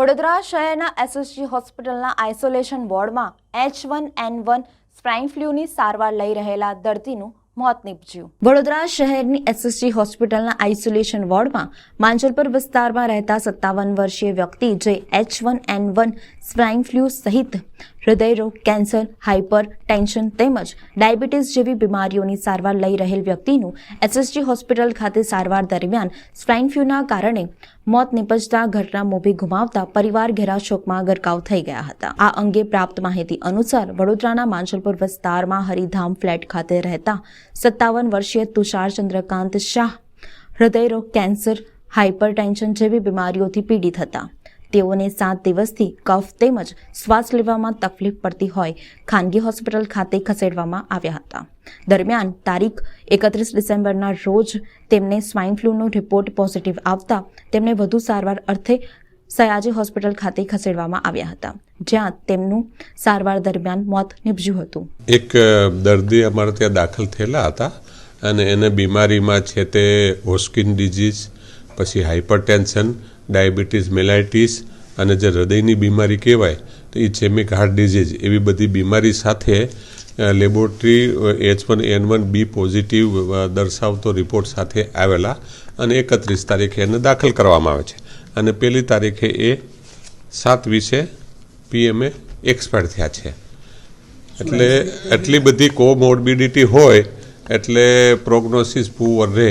વડોદરા શહેરના એસએસજી હોસ્પિટલના આઇસોલેશન વોર્ડમાં H1N1 સ્વાઇન ફ્લૂની સારવાર લઈ રહેલા દર્દીનું મોત નીપજ્યું। વડોદરા શહેરની એસએસજી હોસ્પિટલના આઇસોલેશન વોર્ડમાં માંજલપુર વિસ્તારમાં રહેતા 57 વર્ષીય વ્યક્તિ જે H1N1 સ્વાઇન ફ્લૂ સહિત હૃદયરોગ, કેન્સર, હાઇપર ટેન્શન તેમજ ડાયાબિટીસ જેવી બીમારીઓની સારવાર લઈ રહેલ વ્યક્તિનું એસએસજી હોસ્પિટલ ખાતે સારવાર દરમિયાન સ્વાઇન ફ્લૂના કારણે મોત નીપજતા ઘટના મોભી ગુમાવતા પરિવાર ઘેરા શોકમાં ગરકાવ થઈ ગયા હતા। આ અંગે પ્રાપ્ત માહિતી અનુસાર વડોદરાના માંજલપુર વિસ્તારમાં હરિધામ ફ્લેટ ખાતે રહેતા 57 વર્ષીય તુષાર ચંદ્રકાંત શાહ હૃદયરોગ, કેન્સર, હાઇપર ટેન્શન જેવી બીમારીઓથી પીડિત હતા। તેઓને 7 દિવસથી કફ તેમજ શ્વાસ લેવામાં તકલીફ પડતી હોય ખાનગી હોસ્પિટલ ખાતે ખસેડવામાં આવ્યા હતા। દરમિયાન તારીખ 31 ડિસેમ્બરના રોજ તેમને સ્વાઇન ફ્લૂનો રિપોર્ટ પોઝિટિવ આવતા તેમને વધુ સારવાર અર્થે સયાજી હોસ્પિટલ ખાતે ખસેડવામાં આવ્યા હતા, જ્યાં તેમનું સારવાર દરમિયાન મોત નીપજ્યું હતું। એક દર્દી અમારે ત્યાં દાખલ થયેલા હતા અને એને બીમારીમાં છે તે હોસ્કિન ડિઝીઝ, પછી હાઇપરટેન્શન, ડાયાબિટીસ મેલાઇટીસ અને જે હૃદયની બીમારી કહેવાય તો ઇસેમિક હાર્ટ ડિઝીઝ એવી બધી બીમારી સાથે લેબોરેટરી H1N1B પોઝિટિવ દર્શાવતો રિપોર્ટ સાથે આવેલા અને 31 તારીખે એને દાખલ કરવામાં આવે છે અને પહેલી તારીખે એ 7:20 PM એક્સપાયર થયા છે। એટલે એટલી બધી કોમોર્બિડિટી હોય એટલે પ્રોગ્નોસિસ પુઅર રહે,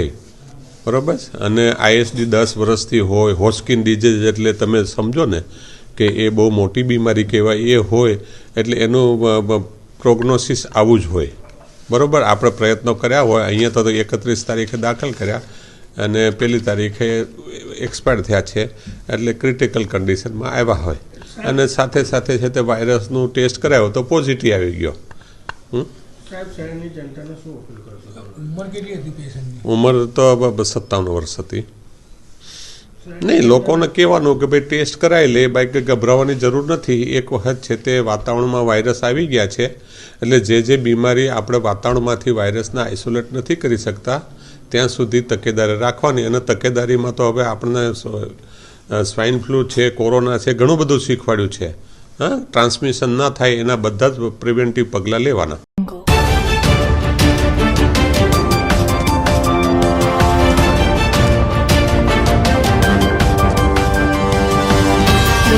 બરાબર। અને ISD 10 વર્ષથી હોય, હોસ્કિન ડિઝીઝ એટલે તમે સમજો ને કે એ બહુ મોટી બીમારી કહેવાય, એ હોય એટલે એનું પ્રોગ્નોસિસ આવું જ હોય, બરાબર। આપણે પ્રયત્નો કર્યા હોય, અહીંયા તો 31 તારીખે દાખલ કર્યા અને પહેલી તારીખે એક્સપાયર થયા છે એટલે ક્રિટિકલ કન્ડિશનમાં આવ્યા હોય અને સાથે સાથે છે તે વાયરસનું ટેસ્ટ કરાયો તો પોઝિટિવ આવી ગયો। ઉંમર તો 57 વર્ષ હતી। નહીં, લોકોને કહેવાનું કે ભાઈ ટેસ્ટ કરાવી લે, બાકી ગભરાવાની જરૂર નથી। એક વખત છે તે વાતાવરણમાં વાયરસ આવી ગયા છે એટલે જે બીમારી આપણે વાતાવરણમાંથી વાયરસને આઇસોલેટ નથી કરી શકતા ત્યાં સુધી તકેદારી રાખવાની અને તકેદારીમાં તો હવે આપણને સ્વાઇન ફ્લૂ છે, કોરોના છે, ઘણું બધું શીખવાડ્યું છે। હા, ટ્રાન્સમિશન ના થાય એના બધા જ પ્રિવેન્ટિવ પગલાં લેવાના।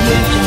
Thank you.